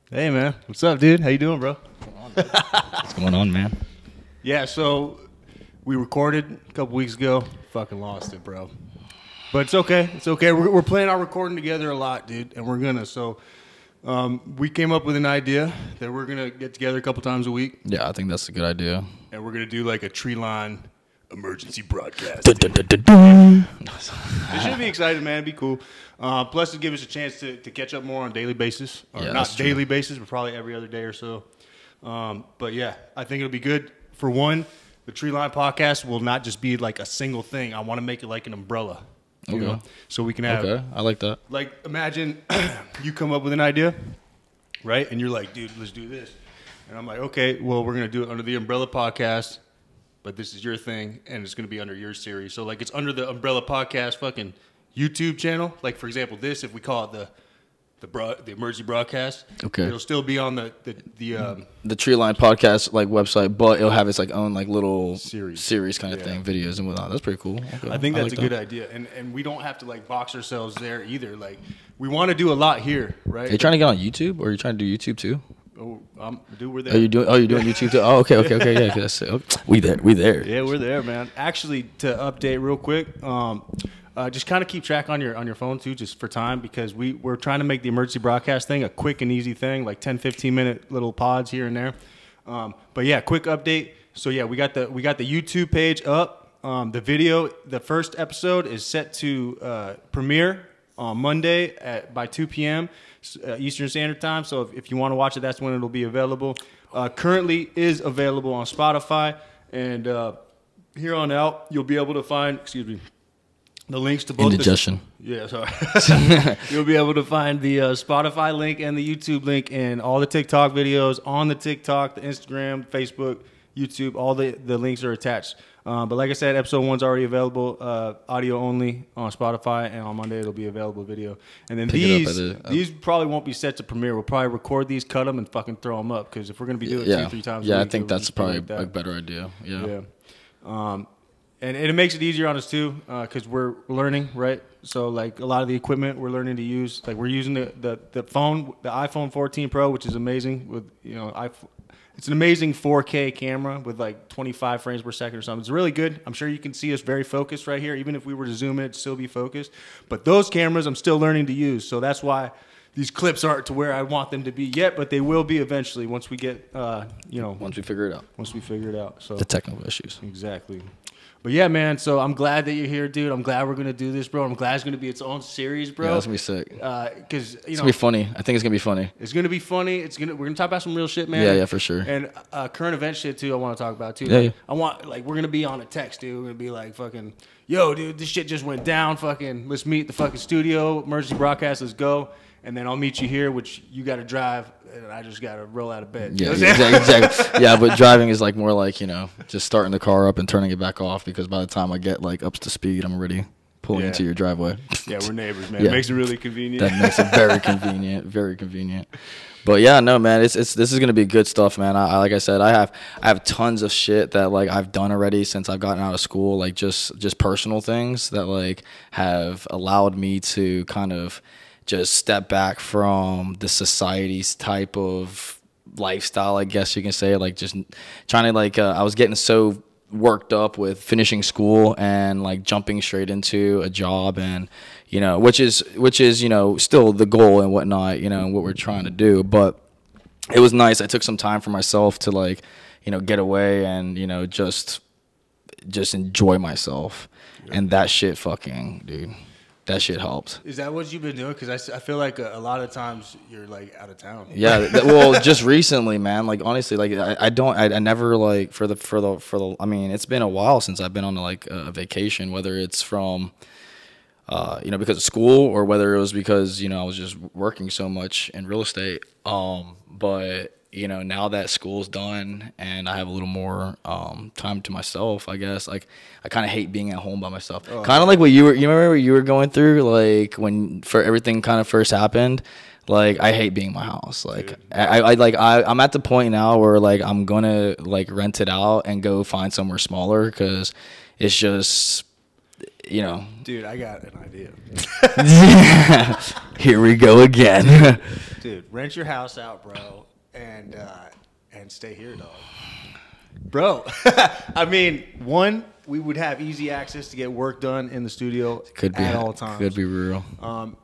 Hey, man. What's up, dude? How you doing, bro? What's going on, man? Yeah, so we recorded a couple weeks ago. Fucking lost it, bro. But it's okay. It's okay. We're planning on recording together a lot, dude, and we're gonna. So we came up with an idea that we're gonna get together a couple times a week, Yeah, I think that's a good idea. and we're gonna do like a Treeline emergency broadcast. Dun-dun-dun-dun-dun. It should be exciting, man. It'd be cool. Plus, to give us a chance to catch up more on a daily basis, or Yeah, not that's true. daily basis, but probably every other day or so. But yeah, I think it'll be good. For one, the Treeline podcast will not just be like a single thing. I want to make it like an umbrella. You know? So we can have, Okay, I like that. like, imagine you come up with an idea, right? And you're like, dude, let's do this. And I'm like, okay, well, we're going to do it under the umbrella podcast, but this is your thing, and it's going to be under your series. So, like, it's under the umbrella podcast fucking YouTube channel. Like, for example, this, if we call it the emergency broadcast, Okay. it'll still be on the Treeline podcast like website, but it'll have its like own like little Series. kind of Yeah. thing, videos and whatnot. That's pretty cool. Okay. I think that's like a good idea, and we don't have to like box ourselves there either. Like, we want to do a lot here, right? Are you trying to get on YouTube, or are you trying to do YouTube too? Oh, dude, we're there. Are you doing? Oh, you're doing YouTube too? Oh, okay, yeah. That's, okay. We there. Yeah, we're there, man. Actually, to update real quick, just kind of keep track on your phone too, just for time, because we're trying to make the emergency broadcast thing a quick and easy thing, like 10, 15-minute little pods here and there. But yeah, quick update. So yeah, we got the YouTube page up. The video, the first episode is set to premiere on Monday by 2 p.m. Eastern Standard Time. So if you want to watch it, that's when it'll be available. Currently is available on Spotify, and here on out, you'll be able to find, the links to both. Indigestion. Yeah, sorry. You'll be able to find the Spotify link and the YouTube link and all the TikTok videos on the TikTok, the Instagram, Facebook, YouTube. All the links are attached. But like I said, episode 1's already available, audio only on Spotify, and on Monday it'll be available video. And then these probably won't be set to premiere. We'll probably record these, cut them, and fucking throw them up, because if we're gonna be doing it 2-3 times a week, I think that's probably like that. a better idea. Yeah. And it makes it easier on us too, because we're learning, right? So like a lot of the equipment we're learning to use, like we're using the phone, the iPhone 14 Pro, which is amazing. With it's an amazing 4K camera with like 25 frames per second or something. It's really good. I'm sure you can see us very focused right here. Even if we were to zoom in, it'd still be focused. But those cameras, I'm still learning to use. So that's why these clips aren't to where I want them to be yet, but they will be eventually once we get, Once we figure it out. Once we figure it out. So The technical issues. exactly. But yeah, man, so I'm glad that you're here, dude. I'm glad we're going to do this, bro. I'm glad it's going to be its own series, bro. Yeah, that's going to be sick. Because, It's going to be funny. I think it's going to be funny. it's going to be funny. We're going to talk about some real shit, man. Yeah, for sure. And current event shit, too, I want to talk about, too. Yeah, Like, we're going to be on a text, dude. We're going to be like, fucking, yo, dude, this shit just went down. Fucking, let's meet at the fucking studio. Emergency broadcast, let's go. And then I'll meet you here, which you got to drive, and I just got to roll out of bed. Yeah, exactly. Yeah, but driving is like more like, just starting the car up and turning it back off, because by the time I get like up to speed, I'm already pulling into your driveway. Yeah, we're neighbors, man. Yeah. It makes it really convenient. That makes it very convenient, very convenient. But yeah, no, man, this is gonna be good stuff, man. I like I said, I have tons of shit that like I've done already since I've gotten out of school, like just personal things that like have allowed me to kind of just step back from the society's type of lifestyle, I guess you can say. Like just trying to like I was getting so worked up with finishing school and like jumping straight into a job, and which is still the goal and whatnot, and what we're trying to do. But it was nice. I took some time for myself to like get away and just enjoy myself. And that shit fucking, dude, that shit helped. Is that what you've been doing? Because I feel like a lot of times you're like out of town. Yeah, well, just recently, man. Like honestly, like I never like for the. I mean, it's been a while since I've been on like a vacation, whether it's from, because of school, or whether it was because I was just working so much in real estate. But now that school's done and I have a little more time to myself, I guess, like I kind of hate being at home by myself. Kind of like what you remember what you were going through, like when for everything kind of first happened. Like I hate being in my house. Like I'm at the point now where like I'm gonna like rent it out and go find somewhere smaller, because it's just you know. Dude, I got an idea. Here we go again. Dude, rent your house out, bro, and stay here, dog. Bro, I mean, one, we would have easy access to get work done in the studio at all times. Could be real. I'm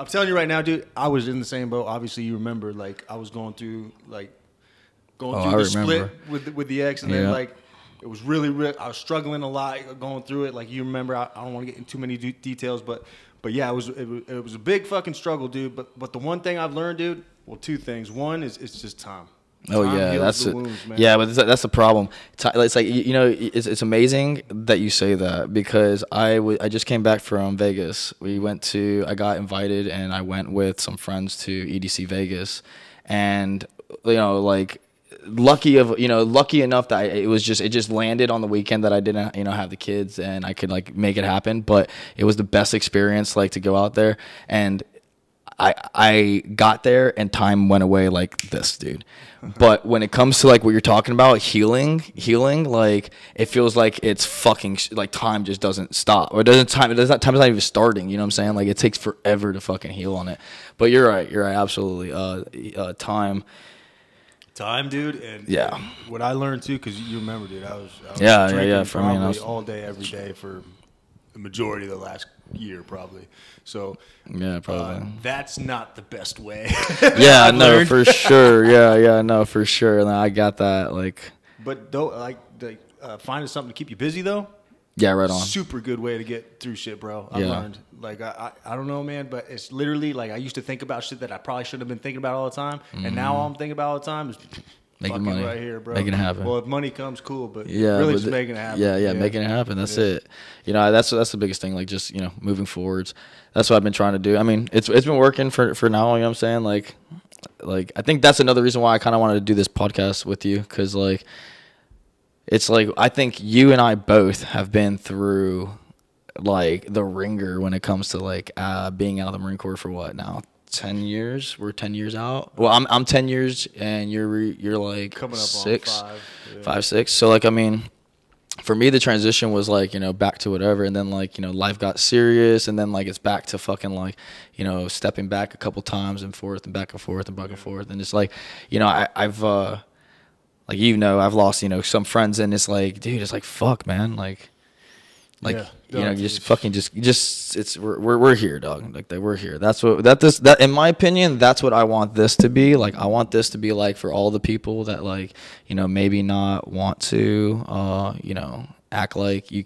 telling you right now, dude, I was in the same boat. Obviously, you remember, like, I was going through the split with the ex, and then, like, it was really, I was struggling a lot going through it. Like, you remember, I don't want to get into too many details, but yeah, it was a big fucking struggle, dude. But the one thing I've learned, dude, well, two things. One is it's just time. Oh yeah, that's it. Yeah, but that's the problem. It's like, you know, it's amazing that you say that, because I just came back from Vegas. I got invited, and I went with some friends to EDC Vegas, and you know, like, lucky enough that it just landed on the weekend that I didn't, you know, have the kids, and I could, like, make it happen. But it was the best experience, like, to go out there, and I got there and time went away like this, dude. But when it comes to, like, what you're talking about, healing, like, it feels like it's fucking, like, time just doesn't stop, or time is not even starting, you know what I'm saying? Like, it takes forever to fucking heal on it. But you're right, absolutely. Time, dude, and what I learned too, because you remember, dude, I was drinking for me, all day, every day for the majority of the last year, probably. So probably that's not the best way. Yeah, no, for sure. Yeah, no, for sure. And I got that, like. But though, like, finding something to keep you busy, though. Yeah, right on. Super good way to get through shit, bro. I learned. Like, I don't know, man, but it's literally, like, I used to think about shit that I probably shouldn't have been thinking about all the time, and now all I'm thinking about all the time is making money right here, bro. Making it happen. Well, if money comes, cool, but really just making it happen. Yeah, making it happen. That's it. You know, that's the biggest thing. Like, just, you know, moving forwards. That's what I've been trying to do. I mean, it's been working for now. You know what I'm saying? Like I think that's another reason why I kind of wanted to do this podcast with you, because, like, it's like, I think you and I both have been through, like, the ringer when it comes to, like, being out of the Marine Corps for what now? 10 years. We're 10 years out. Well, I'm 10 years, and you're like coming up 6, on 5, 6. So, like, I mean, for me, the transition was, like, you know, back to whatever, and then, like, you know, life got serious, and then, like, it's back to fucking, like, you know, stepping back a couple times and forth and back and forth and back and forth, and it's like, you know, I've like, you know, I've lost, you know, some friends, and it's like, dude, it's like, fuck, man, like, you know, we're here, dog. Like, we're here. That's what that in my opinion, that's what I want this to be. Like, I want this to be, like, for all the people that, like, you know, maybe not want to, you know, act like you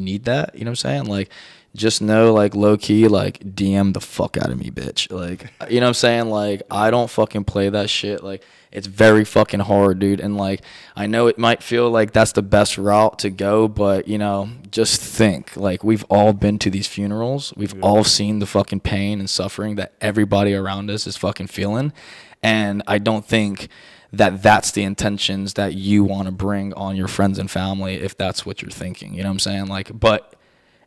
need that. You know what I'm saying? Like, just know, like, low key, like, DM the fuck out of me, bitch. Like, you know what I'm saying? Like, I don't fucking play that shit. Like, it's very fucking hard, dude. And, like, I know it might feel like that's the best route to go, but, you know, just think, like, we've all been to these funerals. We've all seen the fucking pain and suffering that everybody around us is fucking feeling. And I don't think that that's the intentions that you want to bring on your friends and family, if that's what you're thinking. You know what I'm saying? Like, but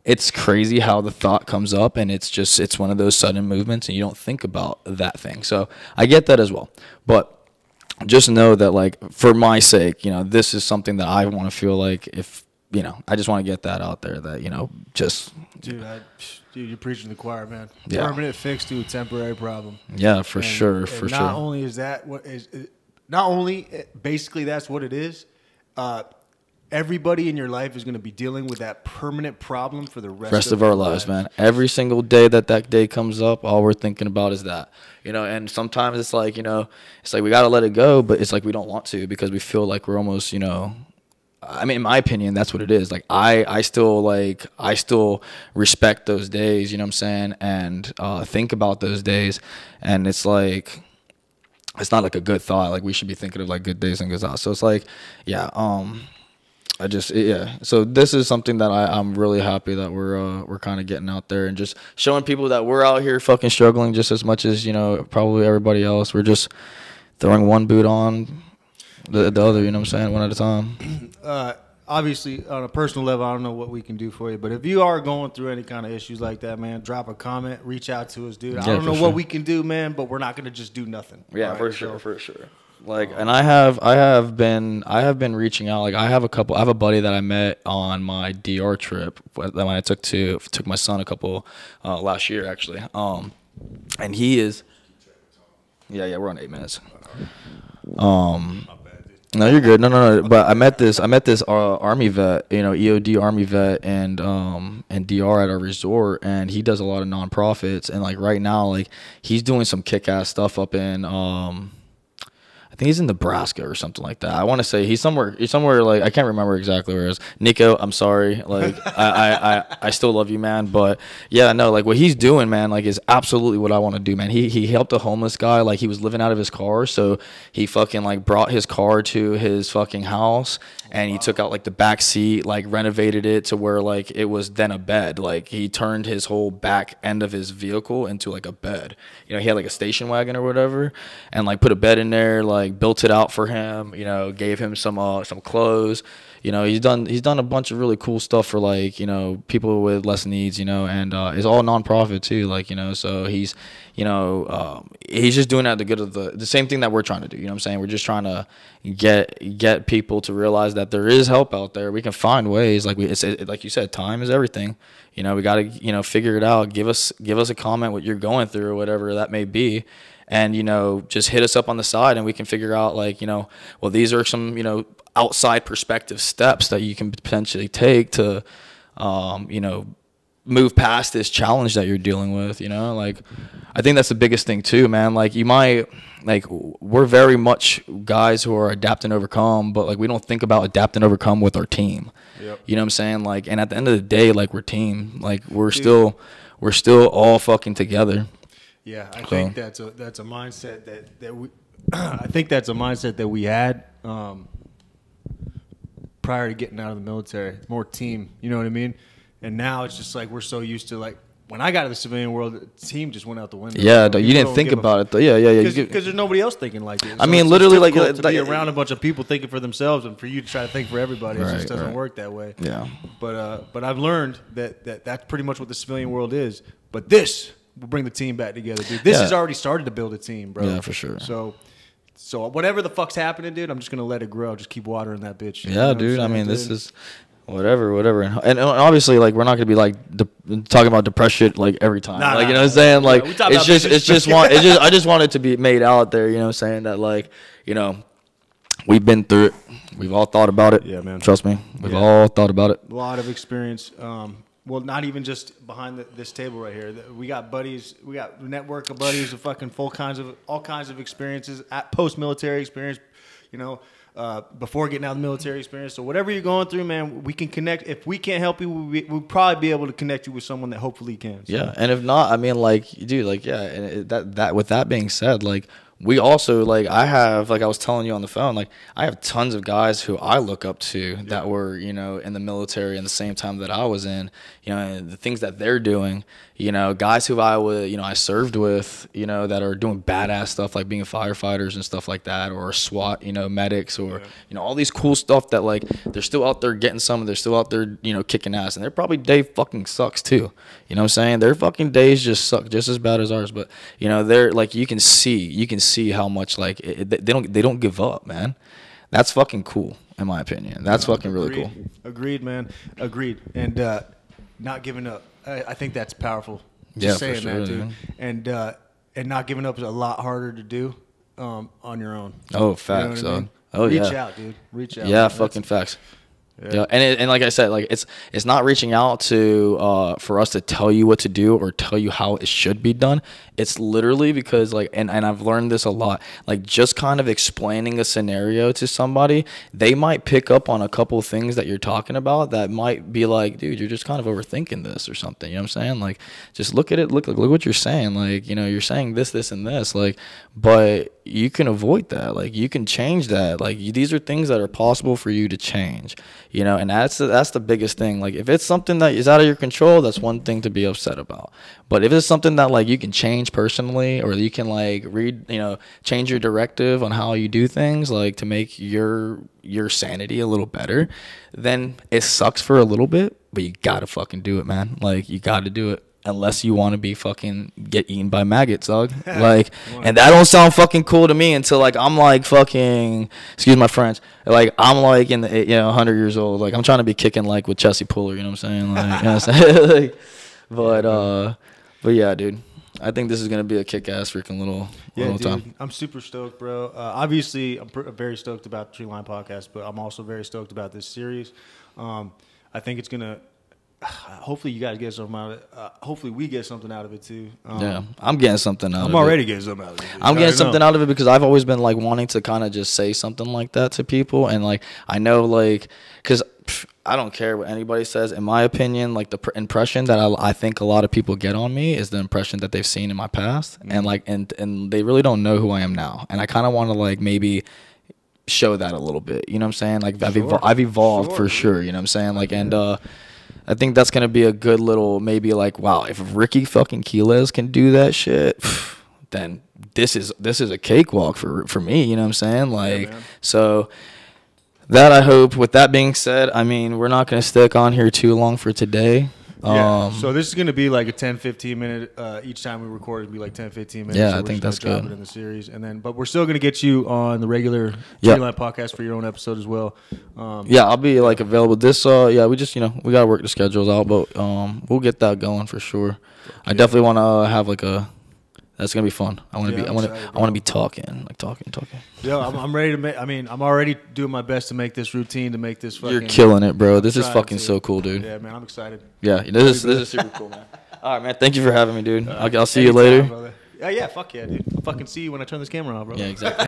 it's crazy how the thought comes up, and it's one of those sudden movements, and you don't think about that thing. So I get that as well. But just know that, like, for my sake, you know, this is something that I want to feel like, if, you know, I just want to get that out there, that, you know, just. Dude, you're preaching to the choir, man. Yeah. Permanent fix to a temporary problem. Yeah, for sure. Not only is that basically that's what it is. Everybody in your life is going to be dealing with that permanent problem for the rest of our lives, man. Every single day that day comes up, all we're thinking about is that, you know. And sometimes it's like, you know, it's like we got to let it go, but it's like we don't want to, because we feel like we're almost, you know, I mean, in my opinion, that's what it is. Like, I still respect those days, you know what I'm saying, and think about those days, and it's like, it's not like a good thought. Like, we should be thinking of, like, good days and good thoughts. So it's like, so this is something that I'm really happy that we're kind of getting out there and just showing people that we're out here fucking struggling just as much as, you know, probably everybody else. We're just throwing one boot on the other, you know what I'm saying, one at a time. Obviously, on a personal level, I don't know what we can do for you, but if you are going through any kind of issues like that, man, drop a comment, reach out to us, dude. I don't know what we can do, man, but we're not going to just do nothing. Yeah, right? for sure. Like, and I have been reaching out. Like, I have a buddy that I met on my DR trip when I took my son a couple last year actually. And he is, yeah, we're on 8 minutes. No, you're good. No. But I met this Army vet, EOD Army vet, and DR at our resort, and he does a lot of nonprofits. And like right now, like he's doing some kick-ass stuff up in I think he's in Nebraska or something like that. I want to say he's somewhere like I can't remember exactly where it is. Nico, I'm sorry. Like I still love you, man. But yeah, no, like what he's doing, man, like is absolutely what I want to do, man. He helped a homeless guy, like he was living out of his car, so he fucking like brought his car to his fucking house, and he took out like the back seat, like renovated it to where like it was then a bed. Like he turned his whole back end of his vehicle into like a bed. He had like a station wagon or whatever, and like put a bed in there, like built it out for him, gave him some clothes. He's done a bunch of really cool stuff for like, people with less needs, and it's all nonprofit too, like, so he's just doing that the good of the same thing that we're trying to do. You know what I'm saying? We're just trying to get people to realize that there is help out there. We can find ways. Like like you said, time is everything. We got to, figure it out. Give us a comment what you're going through or whatever that may be. And, just hit us up on the side and we can figure out like, well, these are some, outside perspective steps that you can potentially take to, move past this challenge that you're dealing with, like, I think that's the biggest thing too, man. Like we're very much guys who are adapt and overcome, but like, we don't think about adapt and overcome with our team. Yep. You know what I'm saying? Like, and at the end of the day, like we're team, like we're still all fucking together. Yeah, I think that's a mindset that we I think that's a mindset that we had prior to getting out of the military. More team, you know what I mean? And now it's just like we're so used to like when I got to the civilian world, the team just went out the window. Yeah, you didn't think about it though. Yeah. Because there's nobody else thinking like this. I mean, literally, like to be around a bunch of people thinking for themselves, and for you to try to think for everybody, it just doesn't work that way. Yeah. But I've learned that that's pretty much what the civilian world is. But this will bring the team back together, dude. This has already started to build a team, bro. Yeah, for sure. So whatever the fuck's happening, dude, I'm just gonna let it grow. Just keep watering that bitch. Yeah, dude. I mean, this is whatever. And obviously, like, we're not gonna be like talking about depression like every time. You know what I'm saying? Like, I just want it to be made out there. You know what I'm saying? That like, we've been through it. We've all thought about it. Yeah, man. Trust me. We've all thought about it. A lot of experience. Well, not even just behind this table right here. We got buddies. We got a network of buddies with fucking all kinds of experiences, post-military experience, before getting out of the military experience. So whatever you're going through, man, we can connect. If we can't help you, we'll probably be able to connect you with someone that hopefully can. So. Yeah, and if not, I mean, like, dude, like, yeah, and that with that being said, like, we also, like, I have, like I was telling you on the phone, like, I have tons of guys who I look up to that were, in the military in the same time that I was in, and the things that they're doing, guys who I served with, that are doing badass stuff like being firefighters and stuff like that, or SWAT, medics, or, all these cool stuff that, like, they're still out there getting some, they're still out there, kicking ass, and their probably day fucking sucks too. You know what I'm saying? Their fucking days just suck just as bad as ours, but, they're, like, you can see how much, like, they don't give up, man. That's fucking cool, in my opinion. That's fucking really cool. Agreed, man. Agreed. And not giving up. I think that's powerful. Just saying for sure, that, dude. Yeah. And not giving up is a lot harder to do on your own. Oh, facts. I mean? Reach out, dude. Reach out. Yeah, man. Fucking facts. Yeah, and like I said, like it's not reaching out to for us to tell you what to do or tell you how it should be done. It's literally because, like, and I've learned this a lot, like, just kind of explaining a scenario to somebody, they might pick up on a couple things that you're talking about that might be like, dude, you're just kind of overthinking this or something. You know what I'm saying? Like, just look at it, look what you're saying. Like, you're saying this, and this, like, but you can avoid that. Like, you can change that. Like, these are things that are possible for you to change. And that's the biggest thing. Like, if it's something that is out of your control, that's one thing to be upset about. But if it's something that, like, you can change personally, or you can, like, change your directive on how you do things, like, to make your sanity a little better, then it sucks for a little bit, but you gotta fucking do it, man. Like, you gotta do it. unless you want to be fucking get eaten by maggots, dog. Like, and that don't sound fucking cool to me until like I'm like fucking, excuse my French, like I'm like in the 100 years old. Like I'm trying to be kicking like with Chelsea Puller, you know what I'm saying? Like, you know what I'm saying? Like, but yeah, dude. I think this is gonna be a kick-ass freaking little dude, time. I'm super stoked, bro. Obviously, I'm very stoked about the Treeline podcast, but I'm also very stoked about this series. I think it's gonna. Hopefully, you guys get something out of it. Hopefully, we get something out of it too. Yeah, I'm getting something out of it. I'm already getting something out of it. I'm getting something out of it because I've always been like wanting to kind of just say something like that to people, and like I know like because. I don't care what anybody says. In my opinion, like the impression that I think a lot of people get on me is the impression that they've seen in my past, and like and they really don't know who I am now. And I kind of want to like maybe show that a little bit. You know what I'm saying? Like I've evolved for sure. You know what I'm saying? Like and I think that's gonna be a good little maybe like wow, if Ricky fucking Quiles can do that shit, then this is a cakewalk for me. You know what I'm saying? Like so. That I hope. With that being said, I mean, we're not going to stick on here too long for today. Yeah. So this is going to be like a 10, 15 minute. Each time we record, it'll be like 10, 15 minutes. Yeah, so I think that's good. It in the series, and then, but we're still going to get you on the regular Treeline podcast for your own episode as well. Yeah, I'll be like available. This, we just we got to work the schedules out, but we'll get that going for sure. I definitely want to have like a. That's gonna be fun. I want to be talking. Yo, I'm ready to make. I mean, I'm already doing my best to make this routine. To make this. You're killing it, bro. This is fucking so cool, dude. Yeah, man, I'm excited. Yeah, this is super cool, man. All right, man. Thank you for having me, dude. I'll see you later. Yeah, fuck yeah, dude. I'll fucking see you when I turn this camera on, bro. Yeah, exactly.